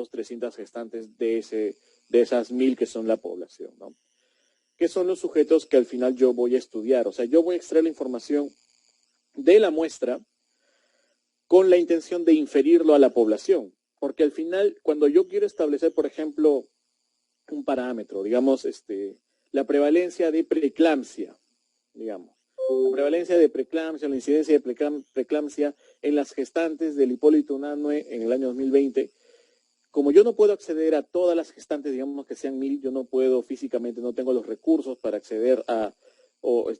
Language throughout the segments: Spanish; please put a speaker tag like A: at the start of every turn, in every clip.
A: 200, 300 gestantes de esas 1000 que son la población, ¿no? ¿Qué son los sujetos que al final yo voy a estudiar? O sea, yo voy a extraer la información de la muestra con la intención de inferirlo a la población. Porque al final, cuando yo quiero establecer, por ejemplo, un parámetro, digamos, la prevalencia de preeclampsia, digamos. La prevalencia de preeclampsia, la incidencia de preeclampsia en las gestantes del Hipólito Unanue en el año 2020. Como yo no puedo acceder a todas las gestantes, digamos que sean 1000, yo no puedo físicamente, no tengo los recursos para acceder a o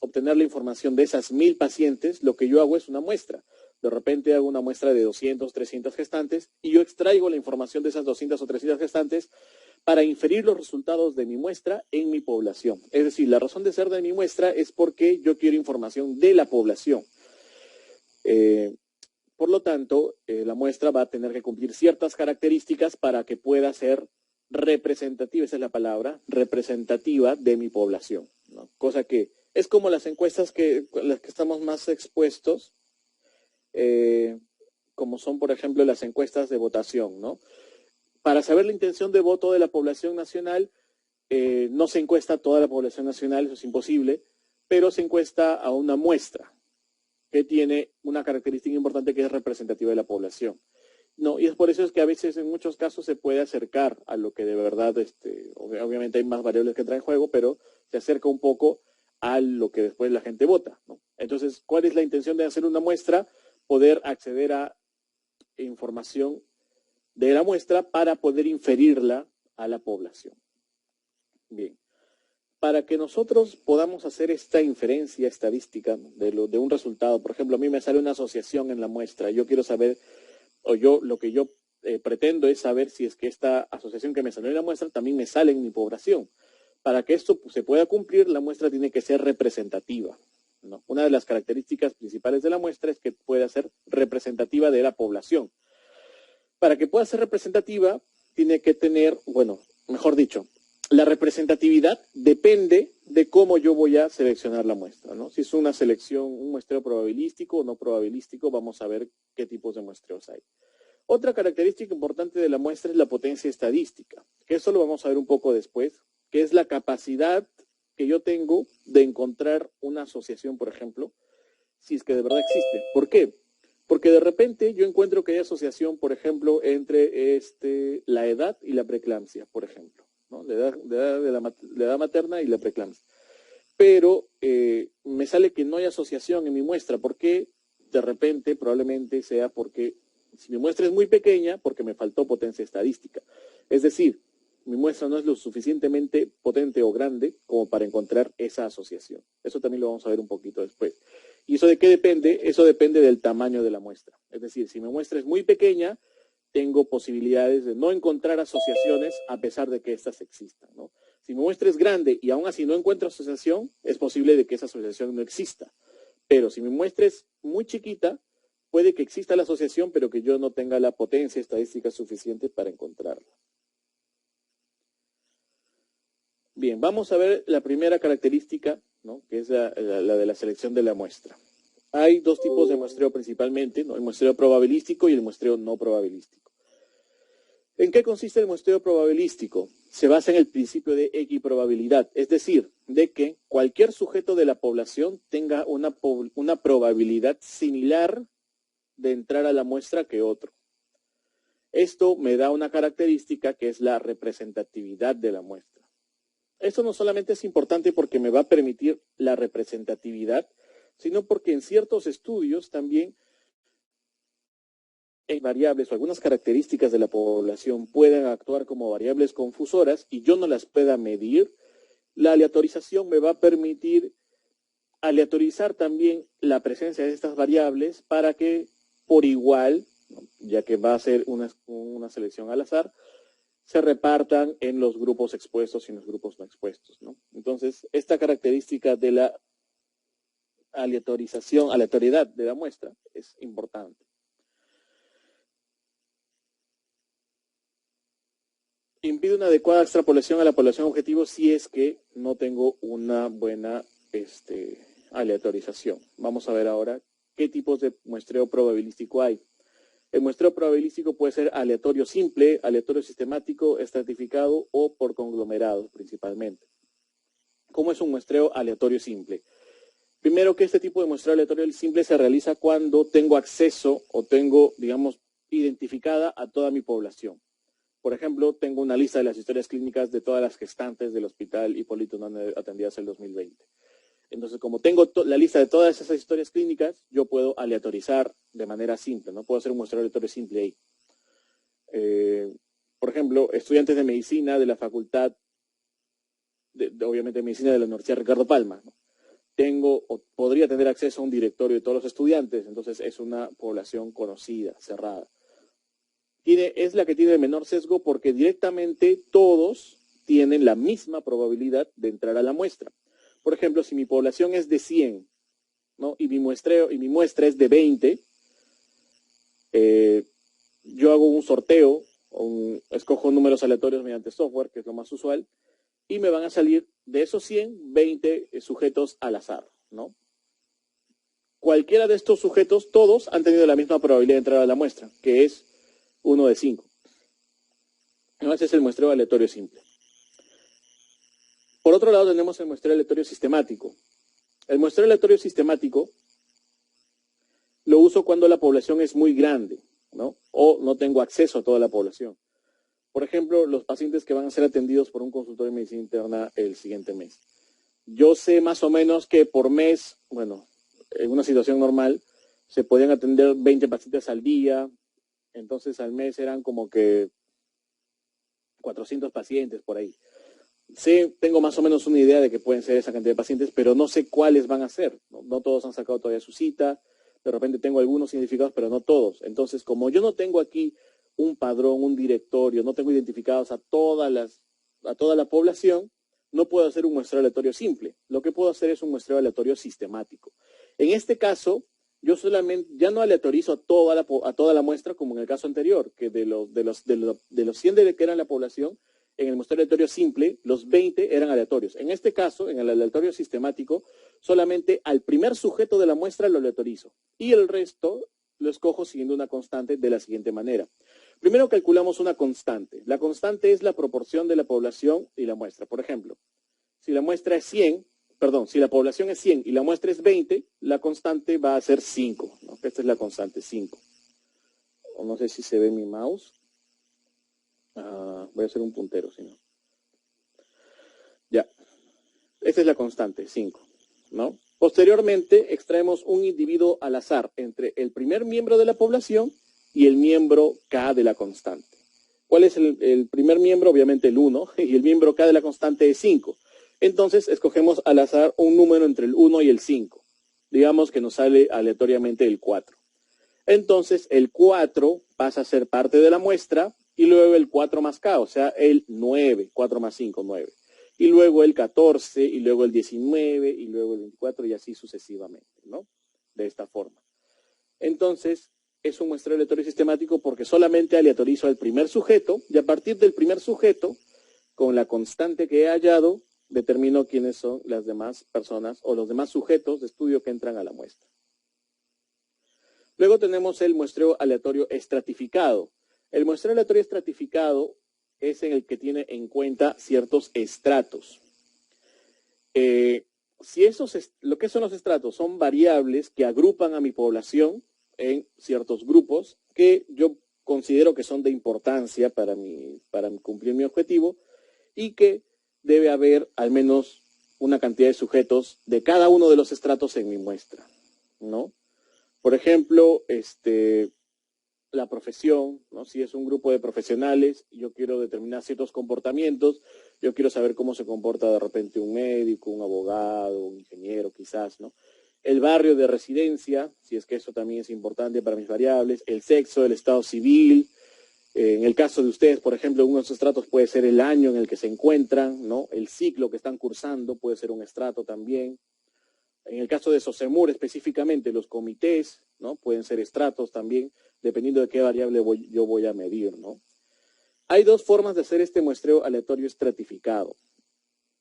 A: obtener la información de esas 1000 pacientes, lo que yo hago es una muestra. De repente hago una muestra de 200, 300 gestantes y yo extraigo la información de esas 200 o 300 gestantes para inferir los resultados de mi muestra en mi población. Es decir, la razón de ser de mi muestra es porque yo quiero información de la población. Por lo tanto, la muestra va a tener que cumplir ciertas características para que pueda ser representativa, esa es la palabra, representativa de mi población, ¿no? Cosa que es como las encuestas las que estamos más expuestos, como son, por ejemplo, las encuestas de votación, ¿no? Para saber la intención de voto de la población nacional, no se encuesta a toda la población nacional, eso es imposible, pero se encuesta a una muestra que tiene una característica importante que es representativa de la población. No, y es por eso es que a veces en muchos casos se puede acercar a lo que de verdad, obviamente hay más variables que entran en juego, pero se acerca un poco a lo que después la gente vota, ¿no? Entonces, ¿cuál es la intención de hacer una muestra? Poder acceder a información de la muestra para poder inferirla a la población. Bien. Para que nosotros podamos hacer esta inferencia estadística de un resultado, por ejemplo, a mí me sale una asociación en la muestra, yo quiero saber, lo que yo pretendo es saber si es que esta asociación que me salió en la muestra también me sale en mi población. Para que esto se pueda cumplir, la muestra tiene que ser representativa, ¿no? Una de las características principales de la muestra es que pueda ser representativa de la población. Para que pueda ser representativa, tiene que tener, mejor dicho, la representatividad depende de cómo yo voy a seleccionar la muestra, ¿no? Si es una selección, un muestreo probabilístico o no probabilístico, vamos a ver qué tipos de muestreos hay. Otra característica importante de la muestra es la potencia estadística, que eso lo vamos a ver un poco después, que es la capacidad que yo tengo de encontrar una asociación, por ejemplo, si es que de verdad existe. ¿Por qué? Porque de repente yo encuentro que hay asociación, por ejemplo, entre la edad y la preeclampsia, por ejemplo, ¿no? La edad materna y la preeclampsia. Pero me sale que no hay asociación en mi muestra. ¿Por qué? De repente, probablemente sea porque si mi muestra es muy pequeña, porque me faltó potencia estadística. Es decir, mi muestra no es lo suficientemente potente o grande como para encontrar esa asociación. Eso también lo vamos a ver un poquito después. ¿Y eso de qué depende? Eso depende del tamaño de la muestra. Es decir, si mi muestra es muy pequeña, tengo posibilidades de no encontrar asociaciones a pesar de que éstas existan, ¿no? Si mi muestra es grande y aún así no encuentro asociación, es posible de que esa asociación no exista. Pero si mi muestra es muy chiquita, puede que exista la asociación, pero que yo no tenga la potencia estadística suficiente para encontrarla. Bien, vamos a ver la primera característica, ¿no? Que es la de la selección de la muestra. Hay dos tipos de muestreo principalmente, ¿no? El muestreo probabilístico y el muestreo no probabilístico. ¿En qué consiste el muestreo probabilístico? Se basa en el principio de equiprobabilidad, es decir, de que cualquier sujeto de la población tenga una probabilidad similar de entrar a la muestra que otro. Esto me da una característica que es la representatividad de la muestra. Esto no solamente es importante porque me va a permitir la representatividad, sino porque en ciertos estudios también hay variables o algunas características de la población pueden actuar como variables confusoras y yo no las pueda medir. La aleatorización me va a permitir aleatorizar también la presencia de estas variables para que por igual, ¿no? Ya que va a ser una selección al azar, se repartan en los grupos expuestos y en los grupos no expuestos, ¿no? Entonces, esta característica de la aleatoriedad de la muestra es importante. Impide una adecuada extrapolación a la población objetivo si es que no tengo una buena aleatorización. Vamos a ver ahora qué tipos de muestreo probabilístico hay. El muestreo probabilístico puede ser aleatorio simple, aleatorio sistemático, estratificado o por conglomerados principalmente. ¿Cómo es un muestreo aleatorio simple? Primero, que este tipo de muestreo aleatorio simple se realiza cuando tengo acceso o tengo, digamos, identificada a toda mi población. Por ejemplo, tengo una lista de las historias clínicas de todas las gestantes del Hospital Hipólito Unanue atendidas en el 2020. Entonces, como tengo la lista de todas esas historias clínicas, yo puedo aleatorizar de manera simple, ¿no? Puedo hacer un muestreo aleatorio simple ahí. Por ejemplo, estudiantes de medicina de la facultad, obviamente de medicina de la Universidad Ricardo Palma, ¿no? Tengo o podría tener acceso a un directorio de todos los estudiantes, entonces es una población conocida, cerrada. Es la que tiene el menor sesgo porque directamente todos tienen la misma probabilidad de entrar a la muestra. Por ejemplo, si mi población es de 100, ¿no? y mi muestra es de 20, yo hago un sorteo, escojo números aleatorios mediante software, que es lo más usual, y me van a salir de esos 100, 20 sujetos al azar, ¿no? Cualquiera de estos sujetos, todos han tenido la misma probabilidad de entrar a la muestra, que es 1 de 5. Ese es el muestreo aleatorio simple. Por otro lado, tenemos el muestreo aleatorio sistemático. El muestreo aleatorio sistemático lo uso cuando la población es muy grande, ¿no? O no tengo acceso a toda la población. Por ejemplo, los pacientes que van a ser atendidos por un consultorio de medicina interna el siguiente mes. Yo sé más o menos que por mes, bueno, en una situación normal, se podían atender 20 pacientes al día, entonces al mes eran como que 400 pacientes por ahí. Sí, tengo más o menos una idea de que pueden ser esa cantidad de pacientes, pero no sé cuáles van a ser. No todos han sacado todavía su cita, de repente tengo algunos identificados, pero no todos. Entonces, como yo no tengo aquí un padrón, un directorio, no tengo identificados a toda la población, no puedo hacer un muestreo aleatorio simple. Lo que puedo hacer es un muestreo aleatorio sistemático. En este caso, yo solamente ya no aleatorizo a toda la muestra como en el caso anterior, que de los 100 de que eran la población, en el muestreo aleatorio simple, los 20 eran aleatorios. En este caso, en el aleatorio sistemático, solamente al primer sujeto de la muestra lo aleatorizo y el resto lo escojo siguiendo una constante de la siguiente manera. Primero calculamos una constante. La constante es la proporción de la población y la muestra. Por ejemplo, si la muestra es 100, si la población es 100 y la muestra es 20, la constante va a ser 5, ¿no? Esta es la constante, 5. O no sé si se ve mi mouse. Voy a hacer un puntero, si no. Ya. Esta es la constante, 5, ¿no? Posteriormente, extraemos un individuo al azar entre el primer miembro de la población y el miembro K de la constante. ¿Cuál es el primer miembro? Obviamente el 1, y el miembro K de la constante es 5. Entonces, escogemos al azar un número entre el 1 y el 5. Digamos que nos sale aleatoriamente el 4. Entonces, el 4 pasa a ser parte de la muestra y luego el 4 más K, o sea, el 9, 4 más 5, 9. Y luego el 14, y luego el 19, y luego el 24, y así sucesivamente, ¿no? De esta forma. Entonces, es un muestreo aleatorio sistemático porque solamente aleatorizo al primer sujeto, y a partir del primer sujeto, con la constante que he hallado, determino quiénes son las demás personas o los demás sujetos de estudio que entran a la muestra. Luego tenemos el muestreo aleatorio estratificado. El muestreo aleatorio estratificado es en el que tiene en cuenta ciertos estratos. Lo que son los estratos son variables que agrupan a mi población en ciertos grupos que yo considero que son de importancia para cumplir mi objetivo y que debe haber al menos una cantidad de sujetos de cada uno de los estratos en mi muestra, ¿no? Por ejemplo, la profesión, ¿no? Si es un grupo de profesionales, yo quiero determinar ciertos comportamientos, yo quiero saber cómo se comporta de repente un médico, un abogado, un ingeniero quizás, ¿no? El barrio de residencia, si es que eso también es importante para mis variables, el sexo, el estado civil, en el caso de ustedes, por ejemplo, uno de esos estratos puede ser el año en el que se encuentran, ¿no? El ciclo que están cursando puede ser un estrato también. En el caso de SOSEMUR específicamente, los comités, ¿no? Pueden ser estratos también, dependiendo de qué variable yo voy a medir, ¿no? Hay dos formas de hacer este muestreo aleatorio estratificado.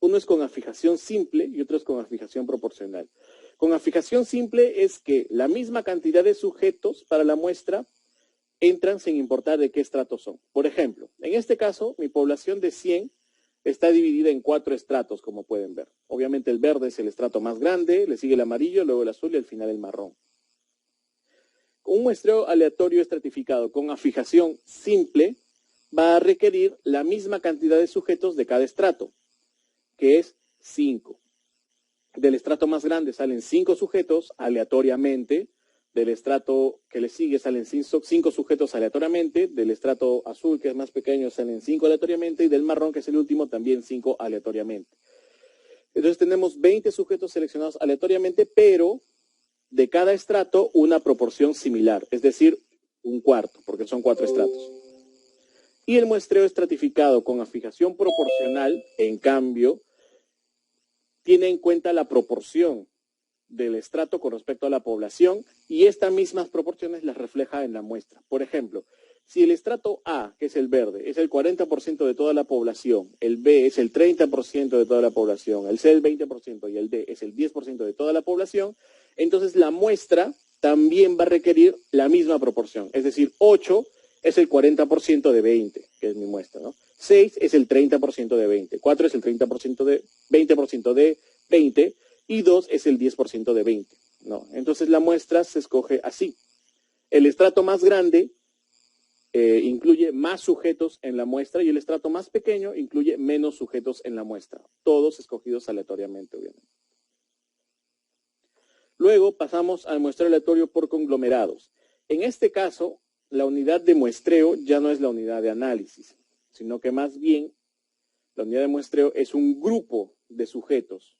A: Uno es con afijación simple y otro es con afijación proporcional. Con afijación simple es que la misma cantidad de sujetos para la muestra entran sin importar de qué estrato son. Por ejemplo, en este caso, mi población de 100 está dividida en 4 estratos, como pueden ver. Obviamente el verde es el estrato más grande, le sigue el amarillo, luego el azul y al final el marrón. Un muestreo aleatorio estratificado con afijación simple va a requerir la misma cantidad de sujetos de cada estrato, que es 5. Del estrato más grande salen 5 sujetos aleatoriamente, del estrato que le sigue salen 5 sujetos aleatoriamente, del estrato azul, que es más pequeño, salen 5 aleatoriamente, y del marrón, que es el último, también 5 aleatoriamente. Entonces tenemos 20 sujetos seleccionados aleatoriamente, pero de cada estrato una proporción similar, es decir, un cuarto, porque son 4 estratos. Y el muestreo estratificado con afijación proporcional, en cambio, tiene en cuenta la proporción del estrato con respecto a la población y estas mismas proporciones las refleja en la muestra. Por ejemplo, si el estrato A, que es el verde, es el 40% de toda la población, el B es el 30% de toda la población, el C el 20% y el D es el 10% de toda la población, entonces la muestra también va a requerir la misma proporción. Es decir, 8 es el 40% de 20, que es mi muestra, ¿no? 6 es el 30% de 20, 4 es el 30% de 20% de 20 y 2 es el 10% de 20, ¿no? Entonces la muestra se escoge así. El estrato más grande incluye más sujetos en la muestra y el estrato más pequeño incluye menos sujetos en la muestra, todos escogidos aleatoriamente, obviamente. Luego pasamos al muestreo aleatorio por conglomerados. En este caso, la unidad de muestreo ya no es la unidad de análisis, sino que más bien la unidad de muestreo es un grupo de sujetos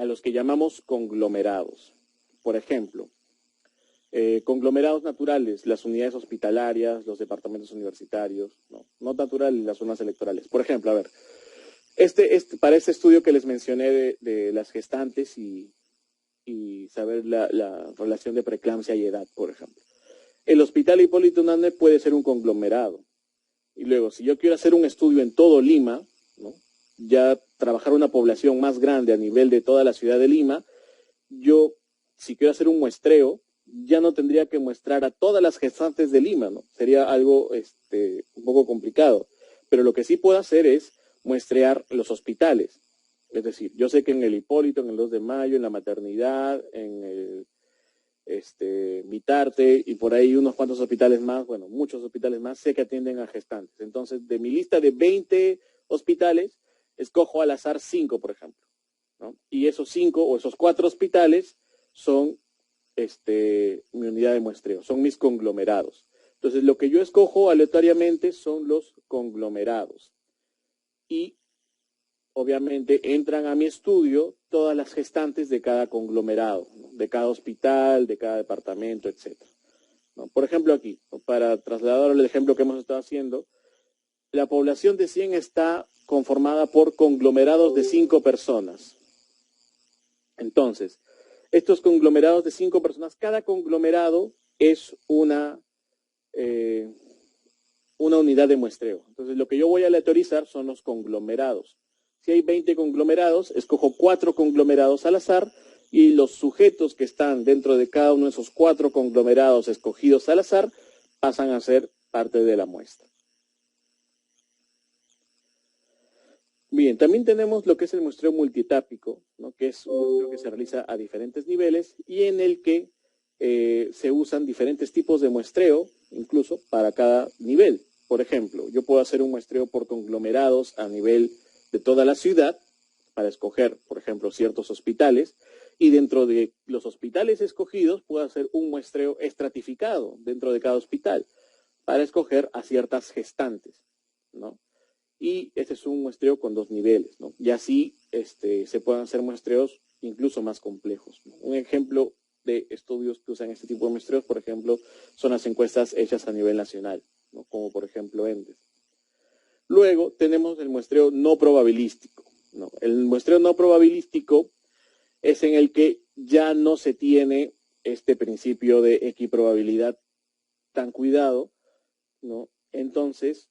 A: a los que llamamos conglomerados. Por ejemplo, conglomerados naturales, las unidades hospitalarias, los departamentos universitarios, no naturales, las zonas electorales. Por ejemplo, a ver, para este estudio que les mencioné de las gestantes y saber la relación de preeclampsia y edad, por ejemplo. El Hospital Hipólito Unanue puede ser un conglomerado. Y luego, si yo quiero hacer un estudio en todo Lima, ¿no? Ya trabajar una población más grande a nivel de toda la ciudad de Lima, yo, si quiero hacer un muestreo, ya no tendría que muestrar a todas las gestantes de Lima, ¿no? Sería algo un poco complicado. Pero lo que sí puedo hacer es muestrear los hospitales. Es decir, yo sé que en el Hipólito, en el 2 de Mayo, en la maternidad, en el Mitarte y por ahí unos cuantos hospitales más, bueno, muchos hospitales más, sé que atienden a gestantes. Entonces, de mi lista de 20 hospitales, escojo al azar 5, por ejemplo, ¿no? Y esos 5 o esos 4 hospitales son mi unidad de muestreo, son mis conglomerados. Entonces, lo que yo escojo aleatoriamente son los conglomerados. Y obviamente entran a mi estudio todas las gestantes de cada conglomerado, ¿no? De cada hospital, de cada departamento, etc. ¿No? Por ejemplo, aquí, para trasladar el ejemplo que hemos estado haciendo, la población de 100 está conformada por conglomerados de 5 personas. Entonces, estos conglomerados de 5 personas, cada conglomerado es una unidad de muestreo. Entonces, lo que yo voy a aleatorizar son los conglomerados. Si hay 20 conglomerados, escojo 4 conglomerados al azar y los sujetos que están dentro de cada uno de esos 4 conglomerados escogidos al azar pasan a ser parte de la muestra. Bien, también tenemos lo que es el muestreo multietápico, ¿no? Que es un muestreo que se realiza a diferentes niveles y en el que se usan diferentes tipos de muestreo, incluso para cada nivel. Por ejemplo, yo puedo hacer un muestreo por conglomerados a nivel de toda la ciudad para escoger, por ejemplo, ciertos hospitales y dentro de los hospitales escogidos puedo hacer un muestreo estratificado dentro de cada hospital para escoger a ciertas gestantes, ¿no? Y este es un muestreo con 2 niveles, ¿no? Y así se pueden hacer muestreos incluso más complejos, ¿no? Un ejemplo de estudios que usan este tipo de muestreos, por ejemplo, son las encuestas hechas a nivel nacional, ¿no? Como por ejemplo ENDES. Luego tenemos el muestreo no probabilístico, ¿no? El muestreo no probabilístico es en el que ya no se tiene este principio de equiprobabilidad tan cuidado, ¿no? Entonces,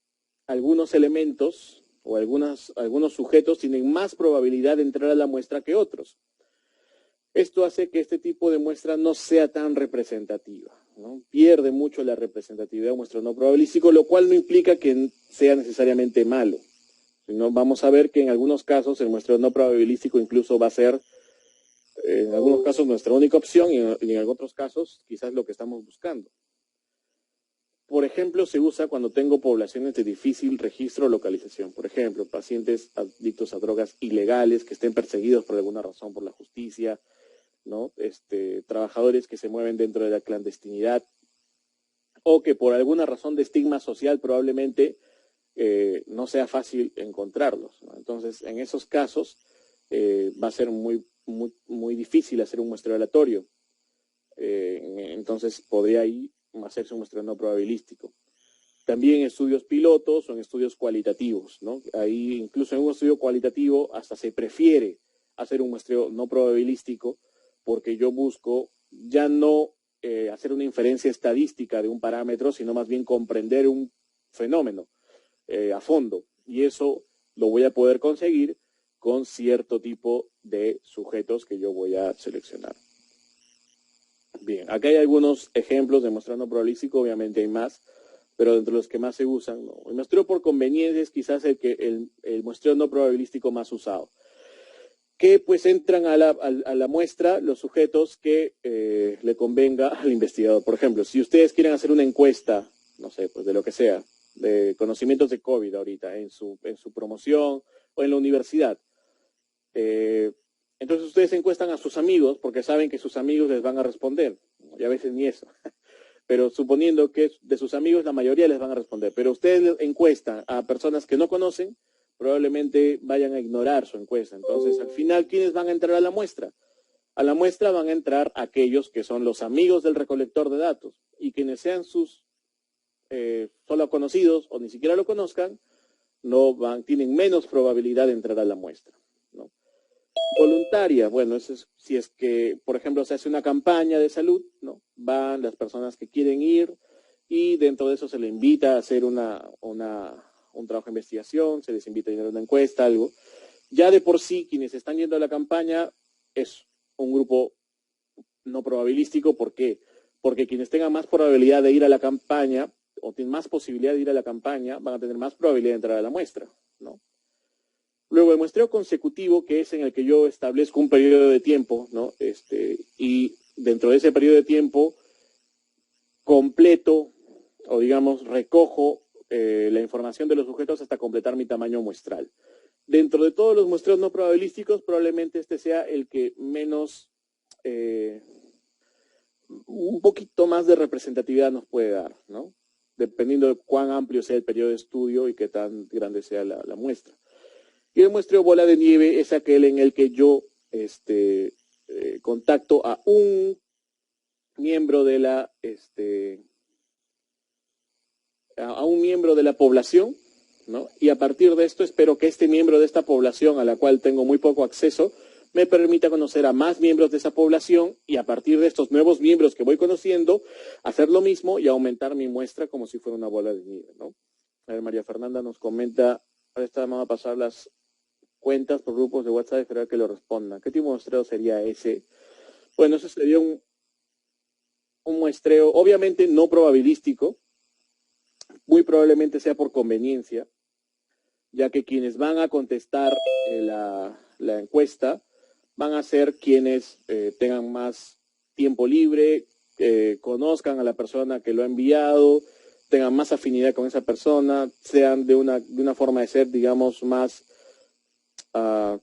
A: algunos elementos o algunos sujetos tienen más probabilidad de entrar a la muestra que otros. Esto hace que este tipo de muestra no sea tan representativa, ¿no? Pierde mucho la representatividad de un muestreo no probabilístico, lo cual no implica que sea necesariamente malo. Sino vamos a ver que en algunos casos el muestreo no probabilístico incluso va a ser, en algunos casos, nuestra única opción y en otros casos quizás lo que estamos buscando. Por ejemplo, se usa cuando tengo poblaciones de difícil registro o localización. Por ejemplo, pacientes adictos a drogas ilegales que estén perseguidos por alguna razón por la justicia, ¿no? Trabajadores que se mueven dentro de la clandestinidad o que por alguna razón de estigma social probablemente no sea fácil encontrarlos, ¿no? Entonces, en esos casos va a ser muy difícil hacer un muestreo aleatorio. Entonces, podría ahí hacerse un muestreo no probabilístico. También en estudios pilotos o en estudios cualitativos, ¿no? Ahí, incluso en un estudio cualitativo, hasta se prefiere hacer un muestreo no probabilístico porque yo busco ya no hacer una inferencia estadística de un parámetro, sino más bien comprender un fenómeno a fondo. Y eso lo voy a poder conseguir con cierto tipo de sujetos que yo voy a seleccionar. Bien, acá hay algunos ejemplos de muestreo no probabilístico, obviamente hay más, pero entre los que más se usan, ¿no? El muestreo por conveniencia es quizás el muestreo no probabilístico más usado, que pues entran a la muestra los sujetos que le convenga al investigador. Por ejemplo, si ustedes quieren hacer una encuesta, no sé, pues de lo que sea, de conocimientos de COVID ahorita, en su promoción o en la universidad, entonces ustedes encuestan a sus amigos porque saben que sus amigos les van a responder, y a veces ni eso, pero suponiendo que de sus amigos la mayoría les van a responder, pero ustedes encuestan a personas que no conocen, probablemente vayan a ignorar su encuesta. Entonces, al final, ¿quiénes van a entrar a la muestra? A la muestra van a entrar aquellos que son los amigos del recolector de datos, y quienes sean sus solo conocidos o ni siquiera lo conozcan, tienen menos probabilidad de entrar a la muestra, ¿no? Voluntaria, bueno, eso es, si es que, por ejemplo, se hace una campaña de salud, ¿no? Van las personas que quieren ir y dentro de eso se le invita a hacer un trabajo de investigación, se les invita a llenar una encuesta, algo. Ya de por sí, quienes están yendo a la campaña es un grupo no probabilístico. ¿Por qué? Porque quienes tengan más probabilidad de ir a la campaña o tienen más posibilidad de ir a la campaña van a tener más probabilidad de entrar a la muestra, ¿no? Luego, el muestreo consecutivo, que es en el que yo establezco un periodo de tiempo, ¿no? Y dentro de ese periodo de tiempo completo, o digamos, recojo la información de los sujetos hasta completar mi tamaño muestral. Dentro de todos los muestreos no probabilísticos, probablemente este sea el que menos, un poquito más de representatividad nos puede dar, ¿no? Dependiendo de cuán amplio sea el periodo de estudio y qué tan grande sea la muestra. Y el muestreo bola de nieve es aquel en el que yo contacto a un miembro de la población, ¿no? Y a partir de esto espero que este miembro de esta población, a la cual tengo muy poco acceso, me permita conocer a más miembros de esa población y a partir de estos nuevos miembros que voy conociendo, hacer lo mismo y aumentar mi muestra como si fuera una bola de nieve, ¿no? A ver, María Fernanda nos comenta, ahora vamos a pasar las cuentas por grupos de WhatsApp y esperar que lo respondan. ¿Qué tipo de muestreo sería ese? Bueno, eso sería un muestreo, obviamente no probabilístico, muy probablemente sea por conveniencia, ya que quienes van a contestar la encuesta van a ser quienes tengan más tiempo libre, conozcan a la persona que lo ha enviado, tengan más afinidad con esa persona, sean de una forma de ser, digamos, más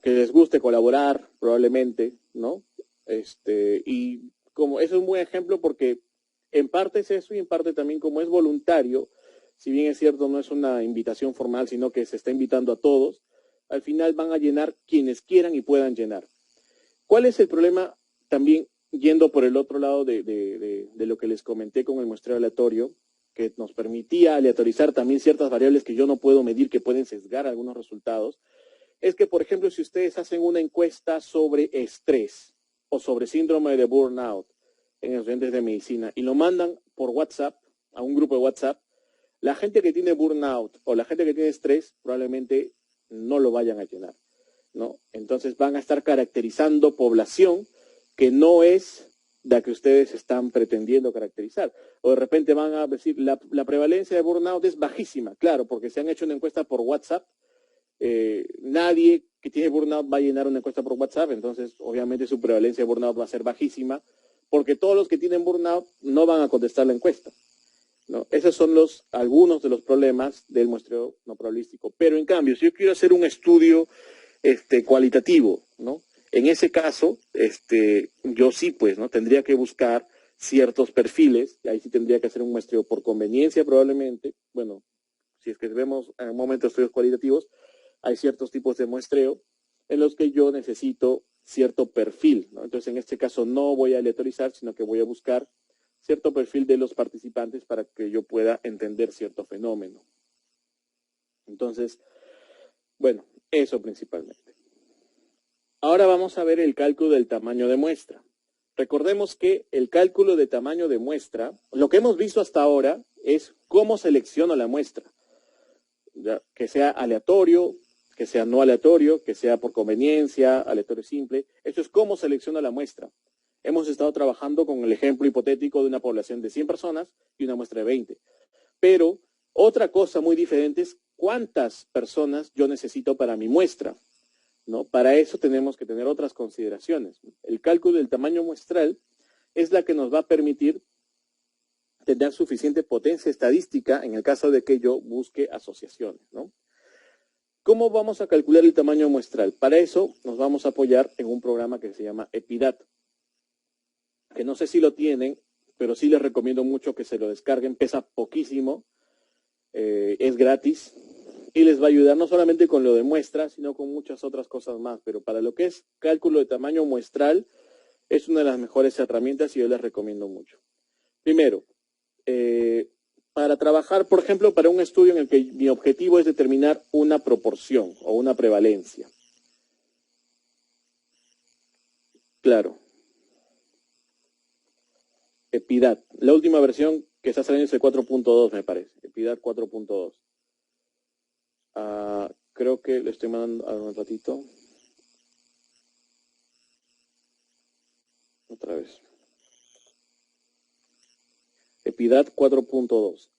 A: que les guste colaborar, probablemente, ¿no? Y como eso es un buen ejemplo porque en parte es eso y en parte también como es voluntario, si bien es cierto no es una invitación formal, sino que se está invitando a todos, al final van a llenar quienes quieran y puedan llenar. ¿Cuál es el problema también yendo por el otro lado de lo que les comenté con el muestreo aleatorio, que nos permitía aleatorizar también ciertas variables que yo no puedo medir que pueden sesgar algunos resultados? Es que, por ejemplo, si ustedes hacen una encuesta sobre estrés o sobre síndrome de burnout en estudiantes de medicina y lo mandan por WhatsApp, a un grupo de WhatsApp, la gente que tiene burnout o la gente que tiene estrés probablemente no lo vayan a llenar, ¿no? Entonces van a estar caracterizando población que no es la que ustedes están pretendiendo caracterizar. O de repente van a decir, la prevalencia de burnout es bajísima, claro, porque se han hecho una encuesta por WhatsApp. Nadie que tiene burnout va a llenar una encuesta por WhatsApp, entonces obviamente su prevalencia de burnout va a ser bajísima, porque todos los que tienen burnout no van a contestar la encuesta, ¿no? Esos son algunos de los problemas del muestreo no probabilístico. Pero en cambio, si yo quiero hacer un estudio cualitativo, ¿no? En ese caso, yo sí, pues, ¿no? Tendría que buscar ciertos perfiles, y ahí sí tendría que hacer un muestreo por conveniencia probablemente. Bueno, si es que vemos en un momento estudios cualitativos, hay ciertos tipos de muestreo en los que yo necesito cierto perfil, ¿no? Entonces, en este caso no voy a aleatorizar, sino que voy a buscar cierto perfil de los participantes para que yo pueda entender cierto fenómeno. Entonces, bueno, eso principalmente. Ahora vamos a ver el cálculo del tamaño de muestra. Recordemos que el cálculo de tamaño de muestra, lo que hemos visto hasta ahora es cómo selecciono la muestra. Ya, que sea aleatorio, que sea no aleatorio, que sea por conveniencia, aleatorio simple. Esto es cómo selecciono la muestra. Hemos estado trabajando con el ejemplo hipotético de una población de 100 personas y una muestra de 20. Pero otra cosa muy diferente es cuántas personas yo necesito para mi muestra, ¿no? Para eso tenemos que tener otras consideraciones. El cálculo del tamaño muestral es la que nos va a permitir tener suficiente potencia estadística en el caso de que yo busque asociaciones, ¿no? ¿Cómo vamos a calcular el tamaño muestral? Para eso nos vamos a apoyar en un programa que se llama EPIDAT, que no sé si lo tienen, pero sí les recomiendo mucho que se lo descarguen. Pesa poquísimo, es gratis y les va a ayudar no solamente con lo de muestra, sino con muchas otras cosas más. Pero para lo que es cálculo de tamaño muestral, es una de las mejores herramientas y yo les recomiendo mucho. Primero, para trabajar, por ejemplo, para un estudio en el que mi objetivo es determinar una proporción o una prevalencia. Claro. EPIDAT. La última versión que está saliendo es el 4.2, me parece. EPIDAT 4.2. Creo que le estoy mandando a un ratito. Otra vez. EPIDAT 4.2.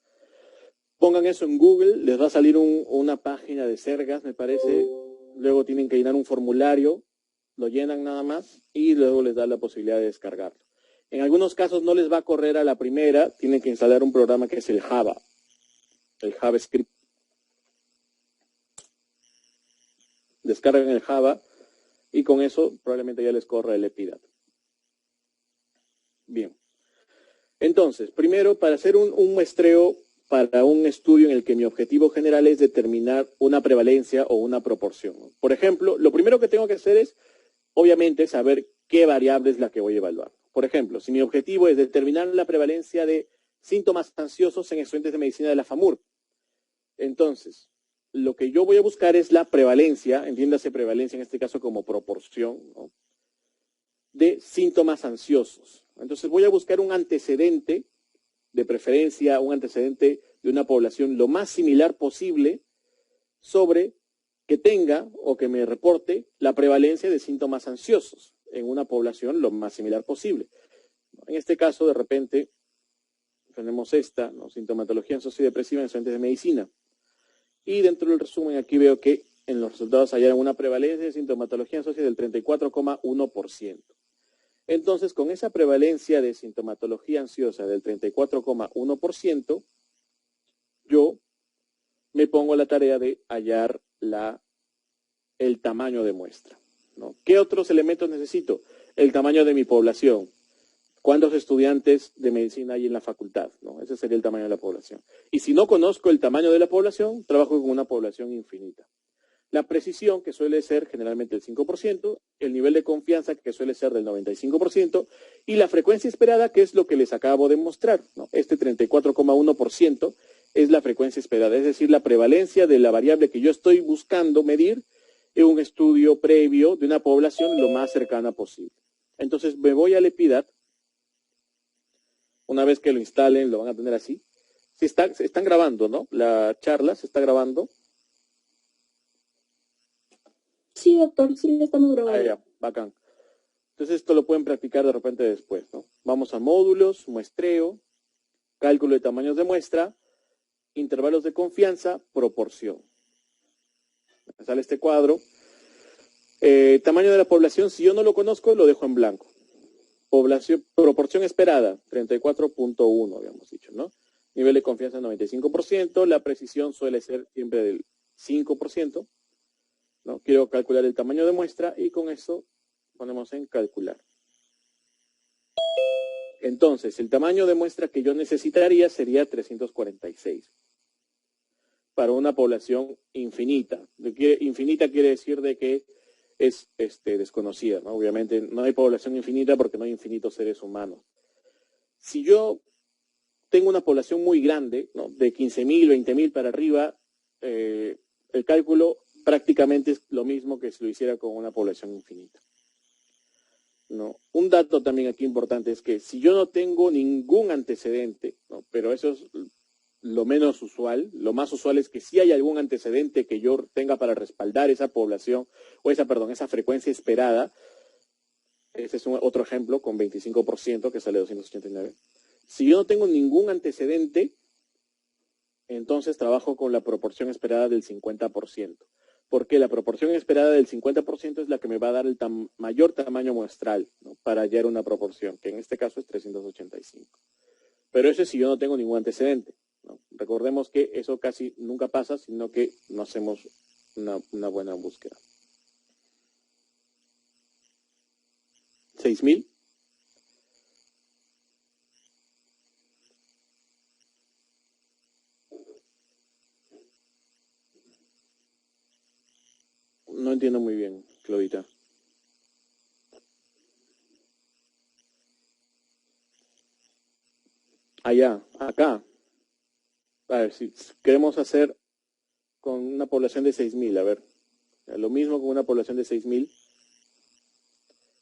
A: Pongan eso en Google, les va a salir una página de Sergas, me parece. Luego tienen que llenar un formulario, lo llenan nada más y luego les da la posibilidad de descargarlo. En algunos casos no les va a correr a la primera, tienen que instalar un programa que es el Java, el JavaScript. Descargan el Java y con eso probablemente ya les corra el EPIDAT. Bien. Entonces, primero, para hacer un muestreo para un estudio en el que mi objetivo general es determinar una prevalencia o una proporción. Por ejemplo, lo primero que tengo que hacer es, obviamente, saber qué variable es la que voy a evaluar. Por ejemplo, si mi objetivo es determinar la prevalencia de síntomas ansiosos en estudiantes de medicina de la FAMUR, entonces, lo que yo voy a buscar es la prevalencia, entiéndase prevalencia en este caso como proporción, ¿no?, de síntomas ansiosos. Entonces voy a buscar un antecedente, de preferencia un antecedente de una población lo más similar posible sobre que tenga o que me reporte la prevalencia de síntomas ansiosos en una población lo más similar posible. En este caso, de repente, tenemos esta, ¿no?, sintomatología ansioso-depresiva en estudiantes de medicina. Y dentro del resumen aquí veo que en los resultados hallaron una prevalencia de sintomatología ansiosa del 34,1%. Entonces, con esa prevalencia de sintomatología ansiosa del 34,1%, yo me pongo a la tarea de hallar el tamaño de muestra, ¿no? ¿Qué otros elementos necesito? El tamaño de mi población. ¿Cuántos estudiantes de medicina hay en la facultad, ¿no? Ese sería el tamaño de la población. Y si no conozco el tamaño de la población, trabajo con una población infinita. La precisión, que suele ser generalmente el 5%, el nivel de confianza, que suele ser del 95%, y la frecuencia esperada, que es lo que les acabo de mostrar, ¿no? Este 34,1% es la frecuencia esperada, es decir, la prevalencia de la variable que yo estoy buscando medir en un estudio previo de una población lo más cercana posible. Entonces me voy al EPIDAT. Una vez que lo instalen, lo van a tener así. Se están grabando, ¿no? La charla se está grabando.
B: Sí, doctor, sí le estamos grabando.
A: Ya, bacán. Entonces esto lo pueden practicar de repente después, ¿no? Vamos a módulos, muestreo, cálculo de tamaños de muestra, intervalos de confianza, proporción. Me sale este cuadro. Tamaño de la población, si yo no lo conozco, lo dejo en blanco. Proporción esperada, 34.1, habíamos dicho, ¿no? Nivel de confianza, 95%. La precisión suele ser siempre del 5%, ¿no? Quiero calcular el tamaño de muestra y con eso ponemos en calcular. Entonces, el tamaño de muestra que yo necesitaría sería 346 para una población infinita. Infinita quiere decir de que es desconocida, ¿no? Obviamente no hay población infinita porque no hay infinitos seres humanos. Si yo tengo una población muy grande, ¿no? De 15.000, 20.000 para arriba, el cálculo prácticamente es lo mismo que si lo hiciera con una población infinita, ¿no? Un dato también aquí importante es que si yo no tengo ningún antecedente, ¿no? Pero eso es lo menos usual, lo más usual es que si hay algún antecedente que yo tenga para respaldar esa población, o esa frecuencia esperada. Ese es otro ejemplo con 25% que sale 289. Si yo no tengo ningún antecedente, entonces trabajo con la proporción esperada del 50%. Porque la proporción esperada del 50% es la que me va a dar el mayor tamaño muestral, ¿no? Para hallar una proporción, que en este caso es 385. Pero eso es si yo no tengo ningún antecedente, ¿no? Recordemos que eso casi nunca pasa, sino que no hacemos una buena búsqueda. 6.000. No entiendo muy bien, Claudita. Allá, acá. A ver, si queremos hacer con una población de 6.000, a ver. Lo mismo con una población de 6.000.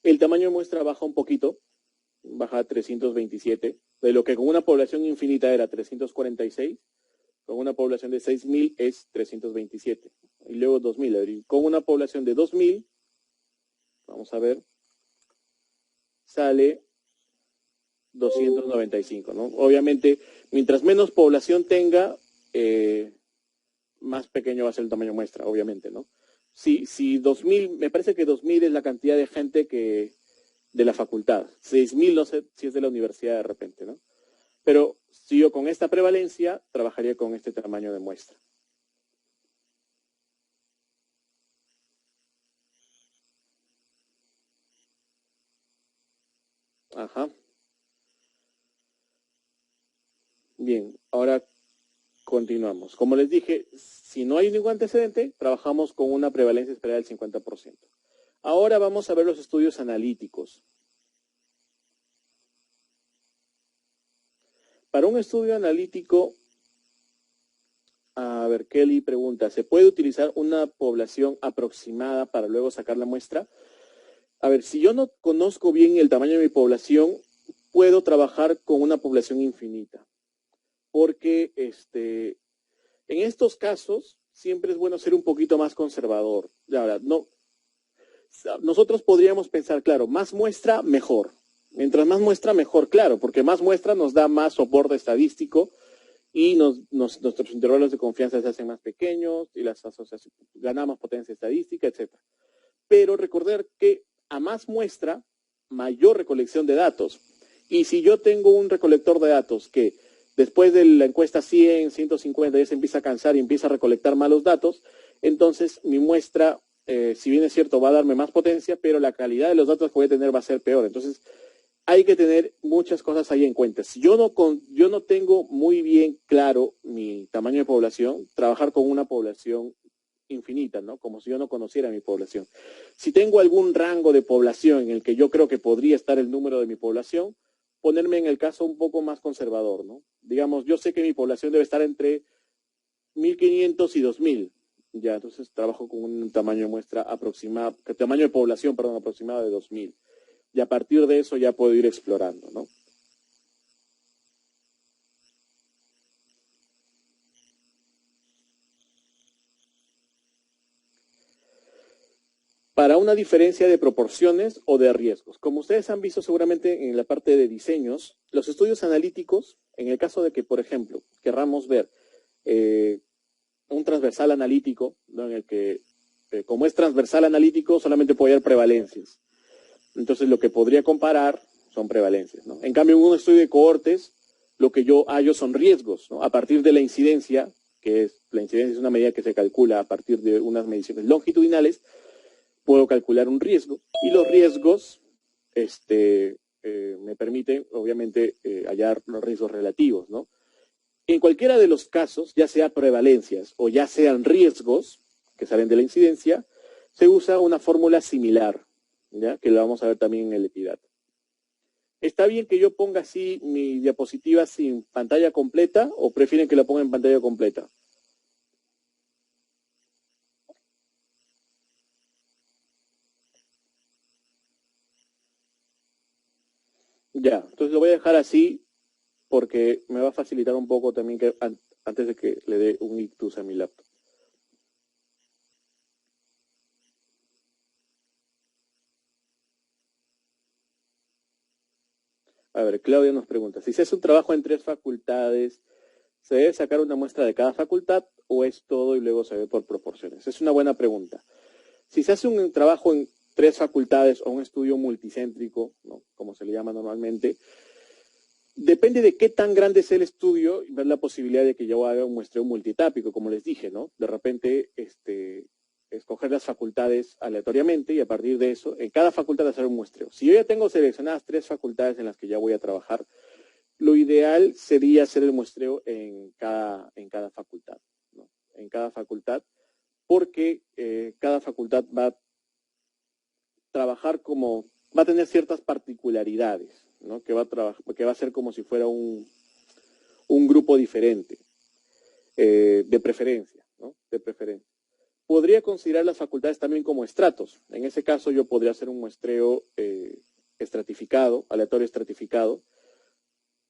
A: El tamaño de muestra baja un poquito, baja a 327, de lo que con una población infinita era 346, con una población de 6.000 es 327. Y luego 2.000. A ver, con una población de 2.000, vamos a ver, sale 295, ¿no? Obviamente, mientras menos población tenga, más pequeño va a ser el tamaño muestra, obviamente, ¿no? Si 2.000, me parece que 2.000 es la cantidad de gente que de la facultad. 6.000 no sé si es de la universidad de repente, ¿no? Pero si yo con esta prevalencia trabajaría con este tamaño de muestra. Ajá. Bien, ahora continuamos. Como les dije, si no hay ningún antecedente, trabajamos con una prevalencia esperada del 50%. Ahora vamos a ver los estudios analíticos. Para un estudio analítico, a ver, Kelly pregunta, ¿se puede utilizar una población aproximada para luego sacar la muestra? A ver, si yo no conozco bien el tamaño de mi población, puedo trabajar con una población infinita. Porque en estos casos siempre es bueno ser un poquito más conservador. Ahora, no, nosotros podríamos pensar, claro, más muestra, mejor. Mientras más muestra, mejor, claro, porque más muestra nos da más soporte estadístico y nuestros intervalos de confianza se hacen más pequeños y las asociaciones ganamos potencia estadística, etc. Pero recordar que a más muestra, mayor recolección de datos. Y si yo tengo un recolector de datos que después de la encuesta 100, 150 ya se empieza a cansar y empieza a recolectar malos datos, entonces mi muestra, si bien es cierto, va a darme más potencia, pero la calidad de los datos que voy a tener va a ser peor. Entonces, hay que tener muchas cosas ahí en cuenta. Si yo no tengo muy bien claro mi tamaño de población, trabajar con una población infinita, ¿no? Como si yo no conociera mi población. Si tengo algún rango de población en el que yo creo que podría estar el número de mi población, ponerme en el caso un poco más conservador, ¿no? Digamos, yo sé que mi población debe estar entre 1.500 y 2.000. Ya, entonces trabajo con un tamaño de muestra aproximado, tamaño de población, perdón, aproximado de 2.000. Y a partir de eso ya puedo ir explorando, ¿no? para una diferencia de proporciones o de riesgos. Como ustedes han visto seguramente en la parte de diseños, los estudios analíticos, en el caso de que, por ejemplo, querramos ver un transversal analítico, ¿no? En el que, como es transversal analítico, solamente puede haber prevalencias. Entonces, lo que podría comparar son prevalencias, ¿no? En cambio, en un estudio de cohortes, lo que yo hallo son riesgos, ¿no? A partir de la incidencia, la incidencia es una medida que se calcula a partir de unas mediciones longitudinales, puedo calcular un riesgo, y los riesgos me permiten, obviamente, hallar los riesgos relativos, ¿no? En cualquiera de los casos, ya sea prevalencias o ya sean riesgos que salen de la incidencia, se usa una fórmula similar, ¿ya? Que lo vamos a ver también en el EPIDAT. ¿Está bien que yo ponga así mi diapositiva sin pantalla completa o prefieren que la ponga en pantalla completa? Ya, entonces lo voy a dejar así porque me va a facilitar un poco también que antes de que le dé un ictus a mi laptop. A ver, Claudia nos pregunta, si se hace un trabajo en 3 facultades, ¿se debe sacar una muestra de cada facultad o es todo y luego se ve por proporciones? Es una buena pregunta. Si se hace un trabajo en 3 facultades o un estudio multicéntrico, ¿no? Como se le llama normalmente, depende de qué tan grande es el estudio y ver la posibilidad de que yo haga un muestreo multitápico, como les dije, ¿no? De repente, escoger las facultades aleatoriamente y a partir de eso, en cada facultad hacer un muestreo. Si yo ya tengo seleccionadas 3 facultades en las que ya voy a trabajar, lo ideal sería hacer el muestreo en cada facultad, ¿no? En cada facultad, porque cada facultad va a trabajar va a tener ciertas particularidades, ¿no? Que va a ser como si fuera un grupo diferente, de preferencia, ¿no? De preferencia. Podría considerar las facultades también como estratos. En ese caso yo podría hacer un muestreo estratificado, aleatorio estratificado,